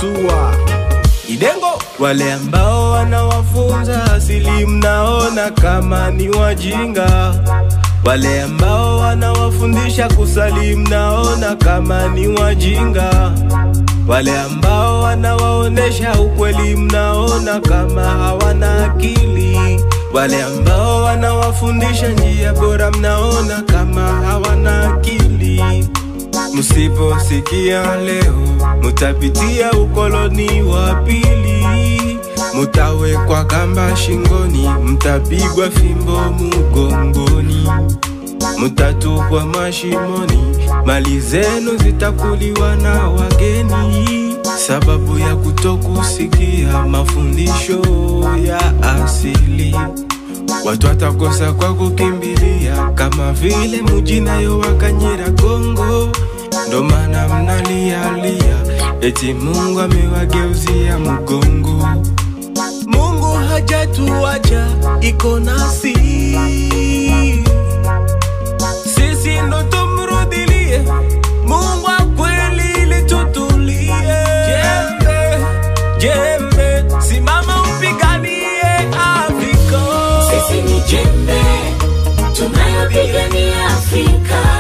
Sua Idengo. Wale ambao wanawafunza asili mnaona kama ni wajinga. Wale ambao wanawafundisha kusali mnaona kama ni wajinga. Wale ambao wanawaonesha ukweli mnaona kama hawana akili. Wale ambao wanawafundisha njia bora mnaona kama hawana akili. Msiposikia leo mutapitia ukoloni wa pili. Mutawekwa kamba shingoni, mtapigwa fimbo mgongoni, mutatupwa mashimoni, mali zenu zitakuliwa na wageni, sababu ya kutokusikia mafundisho ya asili. Watu watakosa kwa kukimbilia, kama vile mujina yo wakanyira Kongo. Ndo maana mnalialia, eti Mungu amewageuzia mgongo. Mungu hajatuacha, iko nasi. Sisi ndo tumrudilie Mungu wa kweli ili tutulie. Jembe, jembe, simama upiganie Afrika. Sisi ni jembe, tunayopigania Afrika.